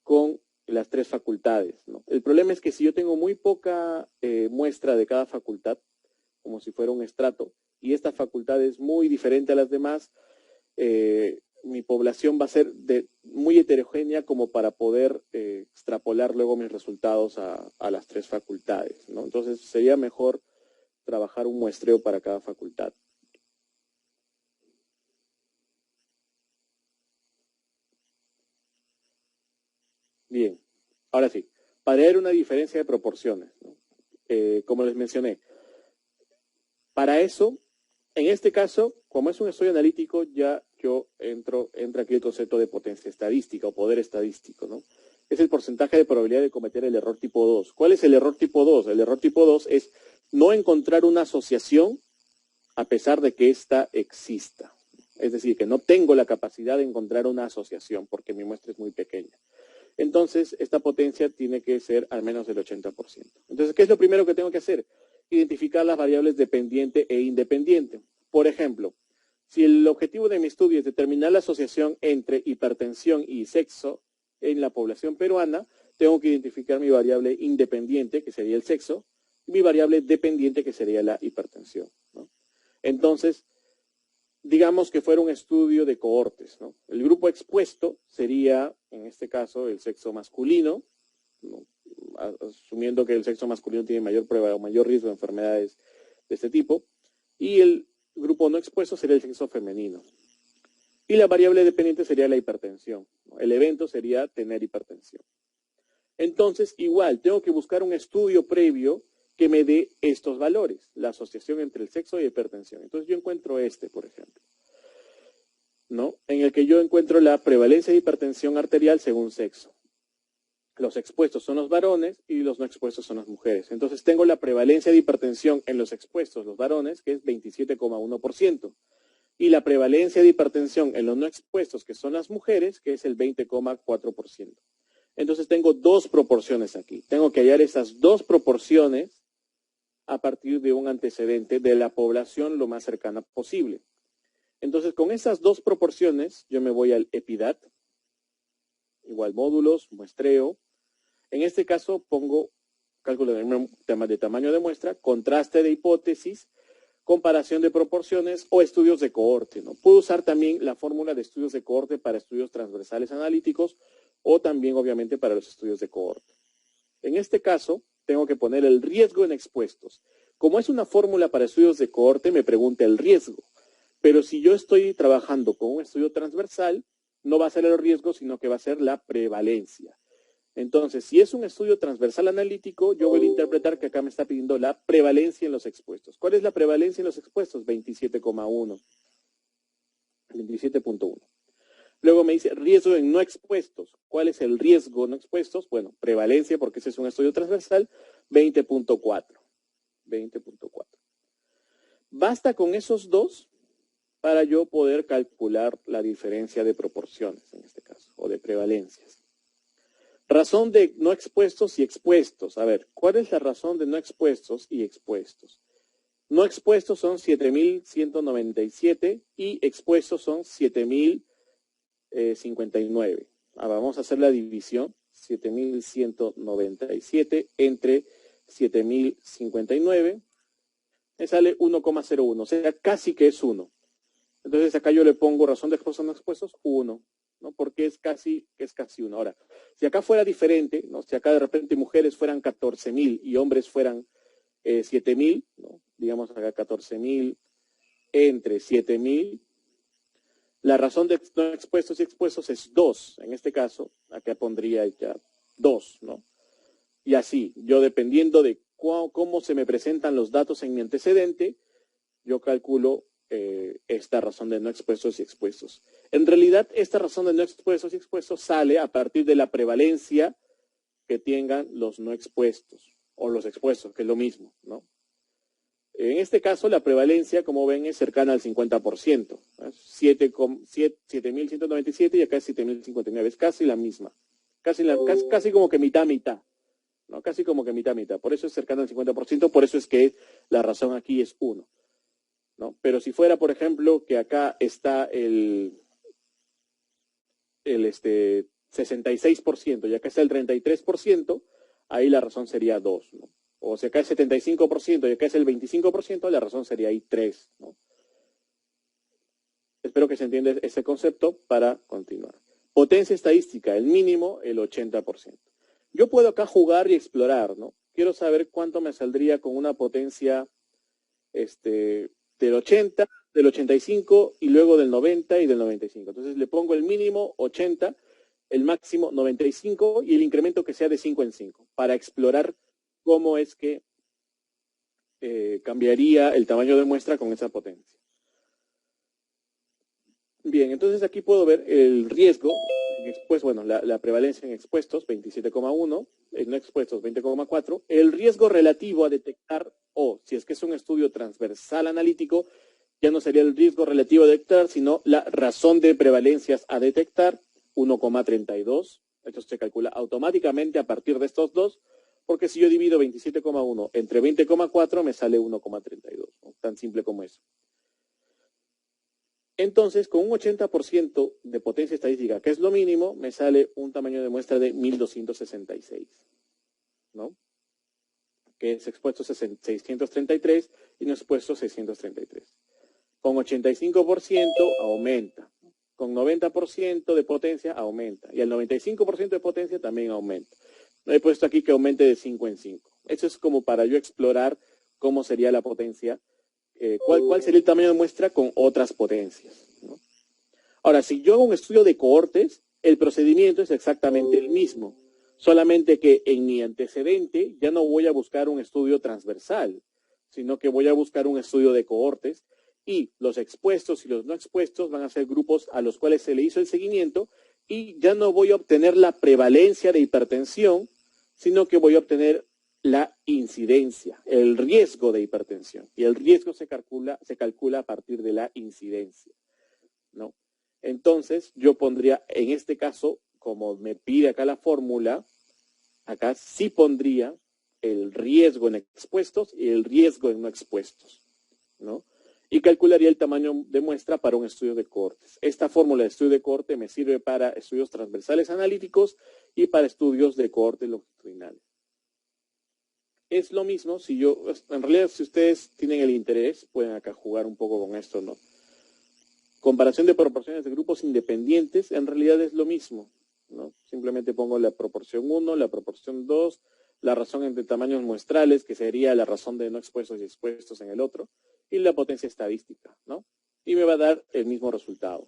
A: con las 3 facultades, ¿no? El problema es que si yo tengo muy poca muestra de cada facultad, como si fuera un estrato, y esta facultad es muy diferente a las demás, mi población va a ser muy heterogénea como para poder extrapolar luego mis resultados a las 3 facultades, ¿no? Entonces sería mejor trabajar un muestreo para cada facultad. Bien, ahora sí, para ver una diferencia de proporciones, ¿no? Como les mencioné, para eso, en este caso, como es un estudio analítico, ya entra aquí el concepto de potencia estadística o poder estadístico, ¿no? Es el porcentaje de probabilidad de cometer el error tipo 2. ¿Cuál es el error tipo 2? El error tipo 2 es no encontrar una asociación a pesar de que ésta exista. Es decir, que no tengo la capacidad de encontrar una asociación porque mi muestra es muy pequeña. Entonces, esta potencia tiene que ser al menos del 80%. Entonces, ¿qué es lo primero que tengo que hacer? Identificar las variables dependiente e independiente. Por ejemplo, si el objetivo de mi estudio es determinar la asociación entre hipertensión y sexo en la población peruana, tengo que identificar mi variable independiente, que sería el sexo, y mi variable dependiente, que sería la hipertensión, ¿no? Entonces, digamos que fuera un estudio de cohortes, ¿no? El grupo expuesto sería, en este caso, el sexo masculino, ¿no? Asumiendo que el sexo masculino tiene mayor prueba o mayor riesgo de enfermedades de este tipo, y el grupo no expuesto sería el sexo femenino. Y la variable dependiente sería la hipertensión, ¿no? El evento sería tener hipertensión. Entonces, igual, tengo que buscar un estudio previo que me dé estos valores, la asociación entre el sexo y hipertensión. Entonces yo encuentro por ejemplo, ¿no? En el que yo encuentro la prevalencia de hipertensión arterial según sexo. Los expuestos son los varones y los no expuestos son las mujeres. Entonces tengo la prevalencia de hipertensión en los expuestos, los varones, que es 27,1%. Y la prevalencia de hipertensión en los no expuestos, que son las mujeres, que es el 20,4%. Entonces tengo 2 proporciones aquí. Tengo que hallar esas 2 proporciones a partir de un antecedente de la población lo más cercana posible. Entonces, con esas 2 proporciones, yo me voy al EPIDAT, igual módulos, muestreo. En este caso pongo cálculo de tamaño de muestra, contraste de hipótesis, comparación de proporciones o estudios de cohorte, ¿no? Puedo usar también la fórmula de estudios de cohorte para estudios transversales analíticos o también, obviamente, para los estudios de cohorte. En este caso, tengo que poner el riesgo en expuestos. Como es una fórmula para estudios de cohorte, me pregunta el riesgo. Pero si yo estoy trabajando con un estudio transversal, no va a ser el riesgo, sino que va a ser la prevalencia. Entonces, si es un estudio transversal analítico, yo voy a interpretar que acá me está pidiendo la prevalencia en los expuestos. ¿Cuál es la prevalencia en los expuestos? 27,1. 27.1. Luego me dice riesgo en no expuestos. ¿Cuál es el riesgo no expuestos? Bueno, prevalencia, porque ese es un estudio transversal, 20.4. 20.4. Basta con esos dos para yo poder calcular la diferencia de proporciones, en este caso, o de prevalencias. Razón de no expuestos y expuestos. A ver, ¿cuál es la razón de no expuestos y expuestos? No expuestos son 7.197 y expuestos son 7.059. Vamos a hacer la división. 7.197 entre 7.059. Me sale 1,01, o sea, casi que es 1. Entonces acá yo le pongo razón de expuestos no expuestos, 1. ¿No? Porque es casi 1. Ahora, si acá fuera diferente, ¿no? Si acá de repente mujeres fueran 14.000 y hombres fueran 7.000, ¿no? Digamos acá 14.000 entre 7.000, la razón de no expuestos y expuestos es 2. En este caso, acá pondría ya 2, ¿no? Y así, yo dependiendo de cómo se me presentan los datos en mi antecedente, yo calculo esta razón de no expuestos y expuestos. En realidad, esta razón de no expuestos y expuestos sale a partir de la prevalencia que tengan los no expuestos o los expuestos, que es lo mismo, ¿no? En este caso, la prevalencia, como ven, es cercana al 50%. 7.197 y acá es 7.059. Es casi la misma. Casi como que mitad, ¿no? Casi como que mitad. Por eso es cercana al 50%, por eso es que la razón aquí es 1. ¿No? Pero si fuera, por ejemplo, que acá está el 66% y acá está el 33%, ahí la razón sería 2, ¿no? O si acá es 75% y acá es el 25%, la razón sería ahí 3, ¿no? Espero que se entienda ese concepto para continuar. Potencia estadística, el mínimo, el 80%. Yo puedo acá jugar y explorar, ¿no? Quiero saber cuánto me saldría con una potencia del 80, del 85 y luego del 90 y del 95. Entonces le pongo el mínimo 80, el máximo 95 y el incremento que sea de 5 en 5 para explorar cómo es que cambiaría el tamaño de muestra con esa potencia. Bien, entonces aquí puedo ver el riesgo, la prevalencia en expuestos, 27,1, en no expuestos, 20,4, el riesgo relativo a detectar, si es que es un estudio transversal analítico, ya no sería el riesgo relativo a detectar, sino la razón de prevalencias a detectar, 1,32. Esto se calcula automáticamente a partir de estos dos, porque si yo divido 27,1 entre 20,4 me sale 1,32, ¿no? Tan simple como eso. Entonces, con un 80% de potencia estadística, que es lo mínimo, me sale un tamaño de muestra de 1266, ¿no? Que es expuesto 633 y no expuesto 633. Con 85% aumenta. Con 90% de potencia aumenta. Y el 95% de potencia también aumenta. He puesto aquí que aumente de 5 en 5. Eso es como para yo explorar cómo sería la potencia. ¿Cuál sería el tamaño de muestra con otras potencias, ¿no? Ahora, si yo hago un estudio de cohortes, el procedimiento es exactamente el mismo, solamente que en mi antecedente ya no voy a buscar un estudio transversal, sino que voy a buscar un estudio de cohortes y los expuestos y los no expuestos van a ser grupos a los cuales se le hizo el seguimiento y ya no voy a obtener la prevalencia de hipertensión, sino que voy a obtener la incidencia, el riesgo de hipertensión. Y el riesgo se calcula a partir de la incidencia, ¿no? Entonces, yo pondría, en este caso, como me pide acá la fórmula, acá sí pondría el riesgo en expuestos y el riesgo en no expuestos, ¿no? Y calcularía el tamaño de muestra para un estudio de cohortes. Esta fórmula de estudio de cohorte me sirve para estudios transversales analíticos y para estudios de cohortes longitudinales. es lo mismo si yo, en realidad si ustedes tienen el interés, pueden acá jugar un poco con esto, ¿no? Comparación de proporciones de grupos independientes, en realidad es lo mismo, ¿no? Simplemente pongo la proporción 1, la proporción 2, la razón entre tamaños muestrales, que sería la razón de no expuestos y expuestos en el otro, y la potencia estadística, ¿no? Y me va a dar el mismo resultado.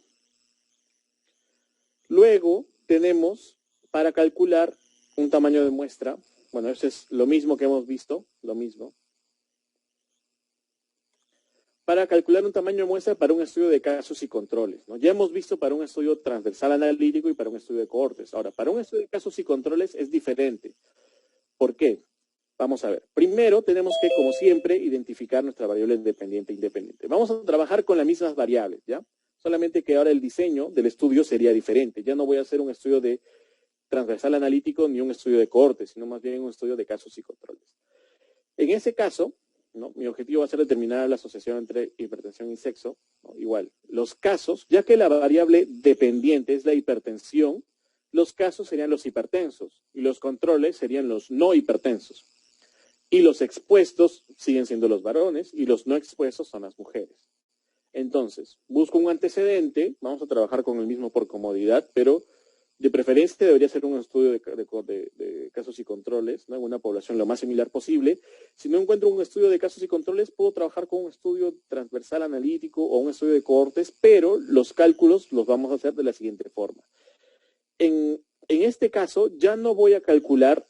A: Luego tenemos para calcular un tamaño de muestra. Bueno, eso es lo mismo que hemos visto, lo mismo. Para calcular un tamaño de muestra para un estudio de casos y controles, ¿no? Ya hemos visto para un estudio transversal analítico y para un estudio de cohortes. Ahora, para un estudio de casos y controles es diferente. ¿Por qué? Vamos a ver. Primero tenemos que, como siempre, identificar nuestra variable dependiente e independiente. Vamos a trabajar con las mismas variables, ¿ya? Solamente que ahora el diseño del estudio sería diferente. Ya no voy a hacer un estudio de transversal analítico ni un estudio de cohortes, sino más bien un estudio de casos y controles. En ese caso, ¿no? Mi objetivo va a ser determinar la asociación entre hipertensión y sexo, ¿no? Igual, los casos, ya que la variable dependiente es la hipertensión, los casos serían los hipertensos y los controles serían los no hipertensos. Y los expuestos siguen siendo los varones y los no expuestos son las mujeres. Entonces, busco un antecedente, vamos a trabajar con el mismo por comodidad, pero de preferencia debería ser un estudio de casos y controles, ¿no? En una población lo más similar posible. Si no encuentro un estudio de casos y controles, puedo trabajar con un estudio transversal analítico o un estudio de cohortes, pero los cálculos los vamos a hacer de la siguiente forma. En este caso, ya no voy a calcular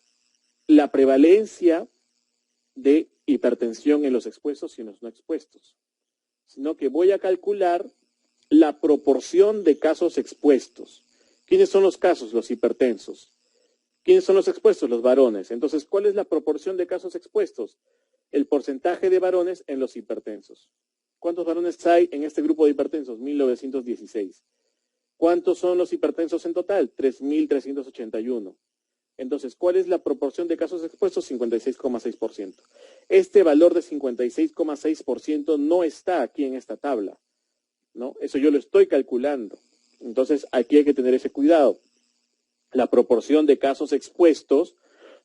A: la prevalencia de hipertensión en los expuestos y en los no expuestos, sino que voy a calcular la proporción de casos expuestos. ¿Quiénes son los casos? Los hipertensos. ¿Quiénes son los expuestos? Los varones. Entonces, ¿cuál es la proporción de casos expuestos? El porcentaje de varones en los hipertensos. ¿Cuántos varones hay en este grupo de hipertensos? 1916. ¿Cuántos son los hipertensos en total? 3.381. Entonces, ¿cuál es la proporción de casos expuestos? 56,6%. Este valor de 56,6% no está aquí en esta tabla, ¿no? Eso yo lo estoy calculando. Entonces, aquí hay que tener ese cuidado. La proporción de casos expuestos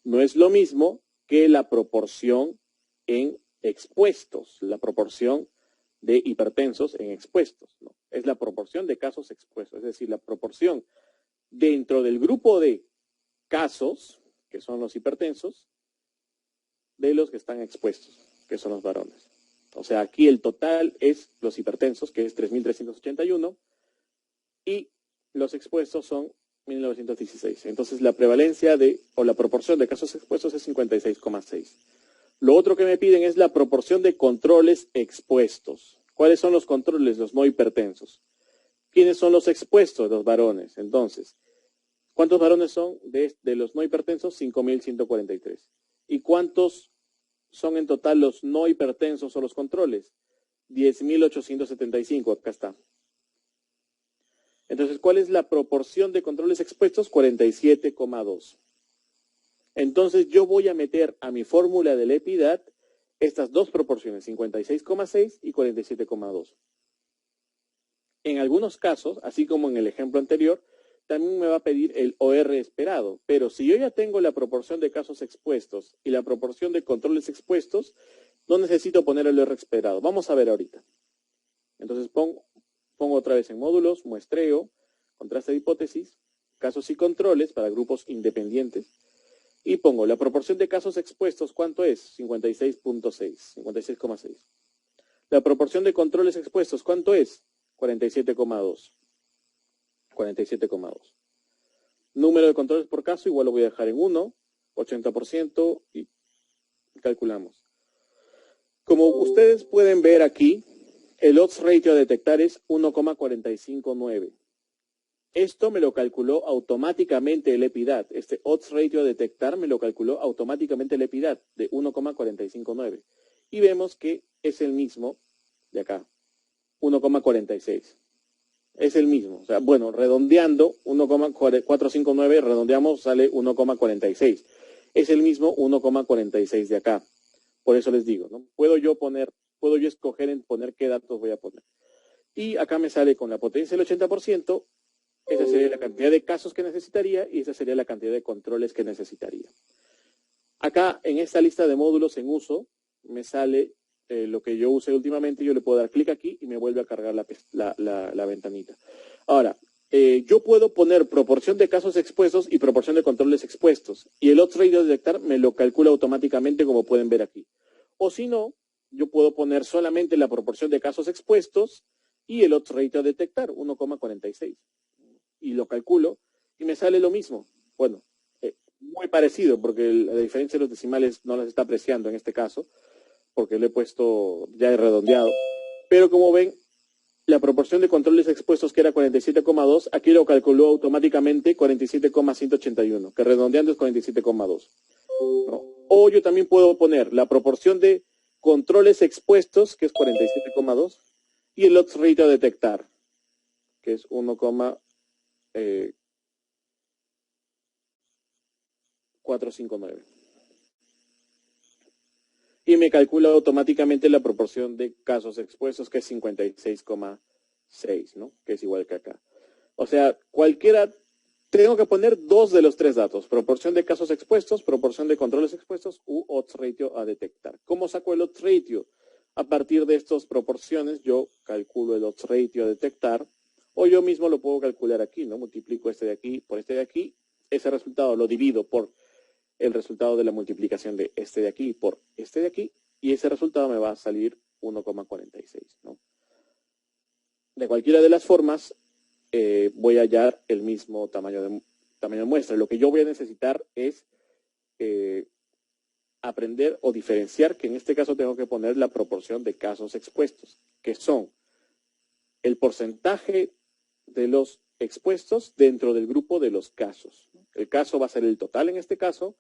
A: no es lo mismo que la proporción en expuestos, la proporción de hipertensos en expuestos, ¿no? Es la proporción de casos expuestos, es decir, la proporción dentro del grupo de casos, que son los hipertensos, de los que están expuestos, que son los varones. O sea, aquí el total es los hipertensos, que es 3.381, y los expuestos son 1916. Entonces la prevalencia o la proporción de casos expuestos es 56,6. Lo otro que me piden es la proporción de controles expuestos. ¿Cuáles son los controles? Los no hipertensos. ¿Quiénes son los expuestos? Los varones. Entonces, ¿cuántos varones son de los no hipertensos? 5.143. ¿Y cuántos son en total los no hipertensos o los controles? 10.875. Acá está. Entonces, ¿cuál es la proporción de controles expuestos? 47,2. Entonces, yo voy a meter a mi fórmula del EPIDAT estas dos proporciones, 56,6 y 47,2. En algunos casos, así como en el ejemplo anterior, también me va a pedir el OR esperado. Pero si yo ya tengo la proporción de casos expuestos y la proporción de controles expuestos, no necesito poner el OR esperado. Vamos a ver ahorita. Entonces, pongo otra vez en módulos, muestreo, contraste de hipótesis, casos y controles para grupos independientes. Y pongo la proporción de casos expuestos, ¿cuánto es? 56,6. 56,6. La proporción de controles expuestos, ¿cuánto es? 47,2. 47,2. Número de controles por caso, igual lo voy a dejar en 1, 80% y calculamos. Como ustedes pueden ver aquí, el odds ratio a detectar es 1,459. Esto me lo calculó automáticamente el EPIDAT. Este odds ratio a detectar me lo calculó automáticamente el EPIDAT de 1,459. Y vemos que es el mismo de acá, 1,46. Es el mismo. O sea, bueno, redondeando, 1,459, redondeamos, sale 1,46. Es el mismo 1,46 de acá. Por eso les digo, ¿no? Puedo yo escoger en poner qué datos voy a poner. Y acá me sale con la potencia del 80%, esa sería la cantidad de casos que necesitaría y esa sería la cantidad de controles que necesitaría. Acá, en esta lista de módulos en uso, me sale lo que yo usé últimamente. Yo le puedo dar clic aquí y me vuelve a cargar la ventanita. Ahora, yo puedo poner proporción de casos expuestos y proporción de controles expuestos. Y el odds ratio de detectar me lo calcula automáticamente, como pueden ver aquí. O si no, yo puedo poner solamente la proporción de casos expuestos y el odds ratio a detectar, 1,46. Y lo calculo y me sale lo mismo. Bueno, muy parecido, porque la diferencia de los decimales no las está apreciando en este caso, porque lo he puesto ya redondeado. Pero como ven, la proporción de controles expuestos, que era 47,2, aquí lo calculó automáticamente 47,181, que redondeando es 47,2. ¿No? O yo también puedo poner la proporción de controles expuestos, que es 47,2, y el odds ratio a detectar, que es 1,459. Y me calcula automáticamente la proporción de casos expuestos, que es 56,6, ¿no? Que es igual que acá. O sea, cualquiera, tengo que poner dos de los tres datos: proporción de casos expuestos, proporción de controles expuestos u odds ratio a detectar. ¿Cómo saco el odds ratio? A partir de estas proporciones, yo calculo el odds ratio a detectar, o yo mismo lo puedo calcular aquí, ¿no? Multiplico este de aquí por este de aquí, ese resultado lo divido por el resultado de la multiplicación de este de aquí por este de aquí, y ese resultado me va a salir 1,46, ¿no? De cualquiera de las formas, voy a hallar el mismo tamaño de muestra. Lo que yo voy a necesitar es aprender o diferenciar, que en este caso tengo que poner la proporción de casos expuestos, que son el porcentaje de los expuestos dentro del grupo de los casos. El caso va a ser el total en este caso,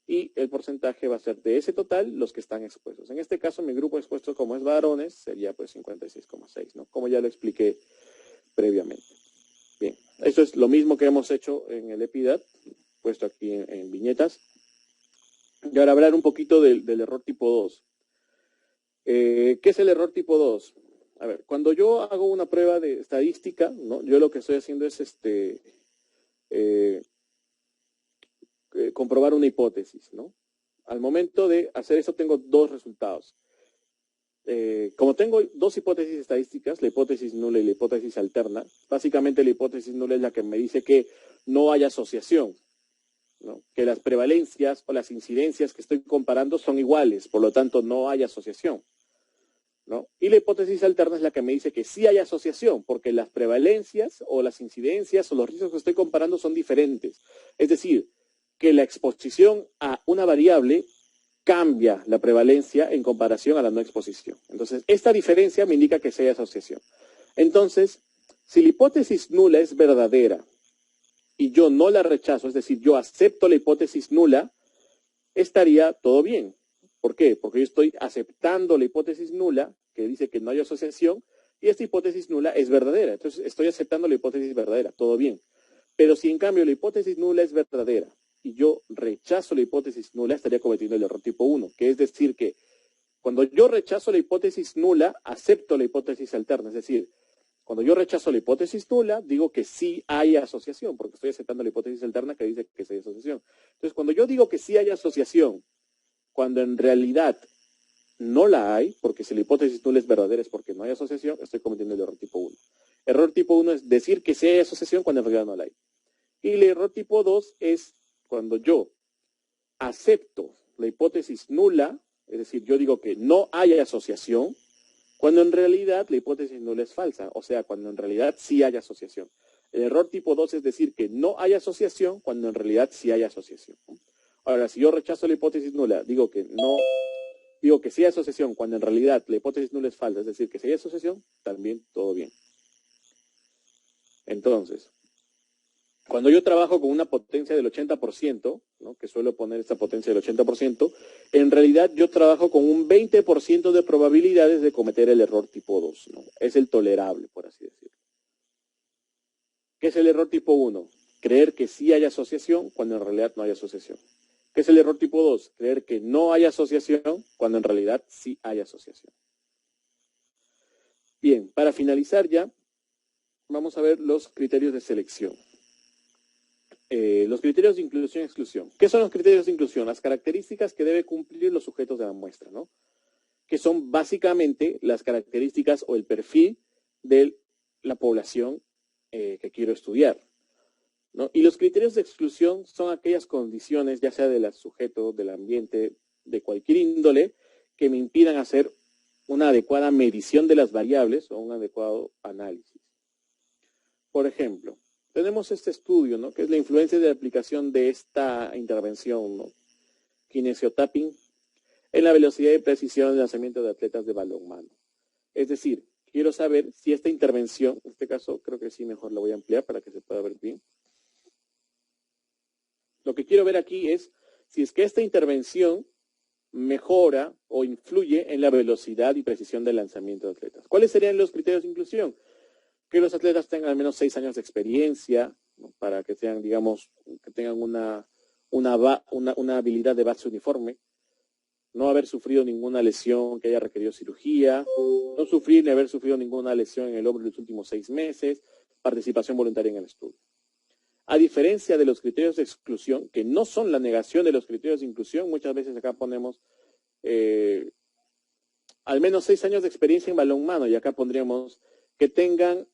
A: y el porcentaje va a ser de ese total los que están expuestos. En este caso, mi grupo expuesto, como es varones, sería pues 56,6, ¿no? Como ya lo expliqué previamente. Bien, esto es lo mismo que hemos hecho en el EPIDAT, puesto aquí en viñetas. Y ahora hablar un poquito del error tipo 2. ¿Qué es el error tipo 2? A ver, cuando yo hago una prueba de estadística, ¿no? Yo lo que estoy haciendo es comprobar una hipótesis, ¿no? Al momento de hacer eso tengo dos resultados. Como tengo dos hipótesis estadísticas, la hipótesis nula y la hipótesis alterna, básicamente la hipótesis nula es la que me dice que no hay asociación, ¿no? Que las prevalencias o las incidencias que estoy comparando son iguales, por lo tanto no hay asociación, ¿no? Y la hipótesis alterna es la que me dice que sí hay asociación, porque las prevalencias o las incidencias o los riesgos que estoy comparando son diferentes. Es decir, que la exposición a una variable cambia la prevalencia en comparación a la no exposición. Entonces, esta diferencia me indica que sí hay asociación. Entonces, si la hipótesis nula es verdadera y yo no la rechazo, es decir, yo acepto la hipótesis nula, estaría todo bien. ¿Por qué? Porque yo estoy aceptando la hipótesis nula, que dice que no hay asociación, y esta hipótesis nula es verdadera. Entonces, estoy aceptando la hipótesis verdadera, todo bien. Pero si en cambio la hipótesis nula es verdadera y yo rechazo la hipótesis nula, estaría cometiendo el error tipo 1, que es decir que cuando yo rechazo la hipótesis nula, acepto la hipótesis alterna. Es decir, cuando yo rechazo la hipótesis nula, digo que sí hay asociación, porque estoy aceptando la hipótesis alterna que dice que sí hay asociación. Entonces, cuando yo digo que sí hay asociación, cuando en realidad no la hay, porque si la hipótesis nula es verdadera es porque no hay asociación, estoy cometiendo el error tipo 1. Error tipo 1 es decir que sí hay asociación cuando en realidad no la hay. Y el error tipo 2 es cuando yo acepto la hipótesis nula, es decir, yo digo que no hay asociación, cuando en realidad la hipótesis nula es falsa, o sea, cuando en realidad sí hay asociación. El error tipo 2 es decir que no hay asociación cuando en realidad sí hay asociación. Ahora, si yo rechazo la hipótesis nula, digo que sí hay asociación cuando en realidad la hipótesis nula es falsa, es decir, que si hay asociación, también todo bien. Entonces, cuando yo trabajo con una potencia del 80%, ¿no? Que suelo poner esta potencia del 80%, en realidad yo trabajo con un 20% de probabilidades de cometer el error tipo 2, ¿no? Es el tolerable, por así decirlo. ¿Qué es el error tipo 1? Creer que sí hay asociación cuando en realidad no hay asociación. ¿Qué es el error tipo 2? Creer que no hay asociación cuando en realidad sí hay asociación. Bien, para finalizar ya, vamos a ver los criterios de selección. los criterios de inclusión y exclusión. ¿Qué son los criterios de inclusión? Las características que deben cumplir los sujetos de la muestra, ¿no? Que son básicamente las características o el perfil de la población que quiero estudiar, ¿no? Y los criterios de exclusión son aquellas condiciones, ya sea del sujeto, del ambiente, de cualquier índole, que me impidan hacer una adecuada medición de las variables o un adecuado análisis. Por ejemplo, tenemos este estudio, ¿no? Que es la influencia de la aplicación de esta intervención, ¿no? Kinesiotapping en la velocidad y precisión de lanzamiento de atletas de balonmano. Es decir, quiero saber si esta intervención, en este caso creo que sí, mejor la voy a ampliar para que se pueda ver bien. Lo que quiero ver aquí es si es que esta intervención mejora o influye en la velocidad y precisión del lanzamiento de atletas. ¿Cuáles serían los criterios de inclusión? Que los atletas tengan al menos 6 años de experiencia, ¿no? Para que sean, digamos, que tengan una habilidad de base uniforme, no haber sufrido ninguna lesión que haya requerido cirugía, no sufrir ni haber sufrido ninguna lesión en el hombro en los últimos 6 meses, participación voluntaria en el estudio. A diferencia de los criterios de exclusión, que no son la negación de los criterios de inclusión, muchas veces acá ponemos al menos 6 años de experiencia en balonmano, y acá pondríamos que tengan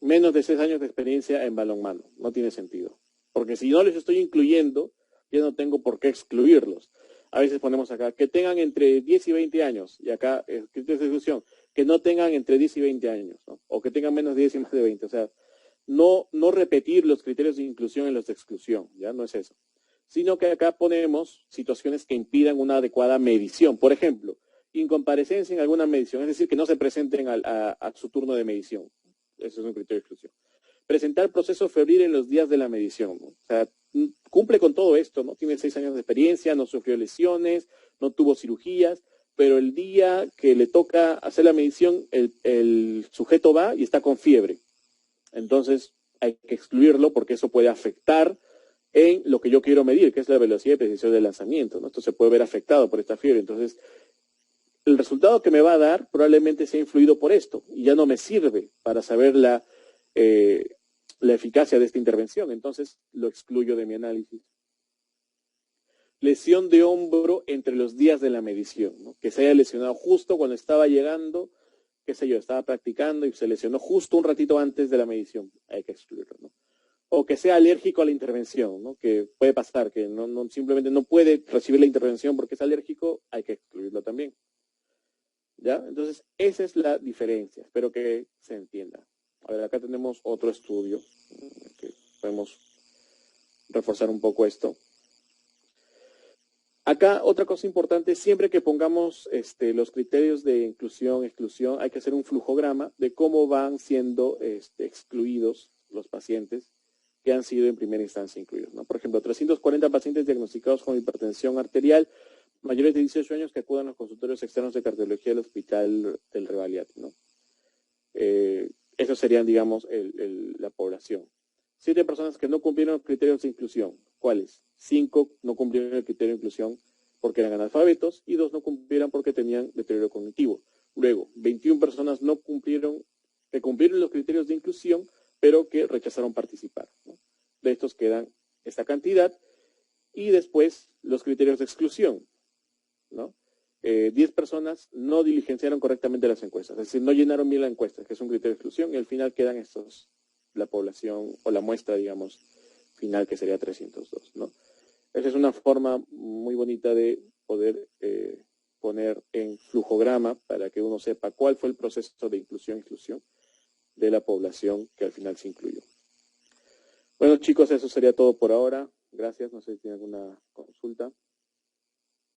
A: menos de 6 años de experiencia en balonmano. No tiene sentido. Porque si no les estoy incluyendo, yo no tengo por qué excluirlos. A veces ponemos acá que tengan entre 10 y 20 años, y acá, criterios de exclusión, que no tengan entre 10 y 20 años, ¿no? O que tengan menos de 10 y más de 20. O sea, no repetir los criterios de inclusión en los de exclusión, ¿ya? No es eso. Sino que acá ponemos situaciones que impidan una adecuada medición. Por ejemplo, incomparecencia en alguna medición, es decir, que no se presenten a su turno de medición. Eso es un criterio de exclusión. Presentar proceso febril en los días de la medición, ¿no? O sea, cumple con todo esto, ¿no? Tiene 6 años de experiencia, no sufrió lesiones, no tuvo cirugías, pero el día que le toca hacer la medición, el sujeto va y está con fiebre. Entonces, hay que excluirlo porque eso puede afectar en lo que yo quiero medir, que es la velocidad y precisión del lanzamiento, ¿no? Esto se puede ver afectado por esta fiebre. Entonces, el resultado que me va a dar probablemente sea influido por esto y ya no me sirve para saber la eficacia de esta intervención. Entonces, lo excluyo de mi análisis. Lesión de hombro entre los días de la medición, ¿no? Que se haya lesionado justo cuando estaba llegando, qué sé yo, estaba practicando y se lesionó justo un ratito antes de la medición. Hay que excluirlo, ¿no? O que sea alérgico a la intervención, ¿no? Que puede pasar, que simplemente no puede recibir la intervención porque es alérgico, hay que excluirlo también. ¿Ya? Entonces, esa es la diferencia. Espero que se entienda. A ver, acá tenemos otro estudio que podemos reforzar un poco esto. Acá otra cosa importante, siempre que pongamos los criterios de inclusión, exclusión, hay que hacer un flujograma de cómo van siendo excluidos los pacientes que han sido en primera instancia incluidos, ¿no? Por ejemplo, 340 pacientes diagnosticados con hipertensión arterial, mayores de 18 años que acudan a los consultorios externos de cardiología del Hospital del Revaliat, ¿no? Esos serían, digamos, la población. 7 personas que no cumplieron los criterios de inclusión. ¿Cuáles? 5 no cumplieron el criterio de inclusión porque eran analfabetos y 2 no cumplieron porque tenían deterioro cognitivo. Luego, 21 personas no cumplieron, que cumplieron los criterios de inclusión, pero que rechazaron participar, ¿no? De estos quedan esta cantidad. Y después, los criterios de exclusión, ¿no? 10 personas no diligenciaron correctamente las encuestas, es decir, no llenaron bien la encuesta, que es un criterio de exclusión, y al final quedan estos, la población o la muestra, digamos, final, que sería 302, ¿no? Esa es una forma muy bonita de poder poner en flujograma para que uno sepa cuál fue el proceso de inclusión-exclusión de la población que al final se incluyó. Bueno, chicos, eso sería todo por ahora. Gracias. No sé si tienen alguna consulta.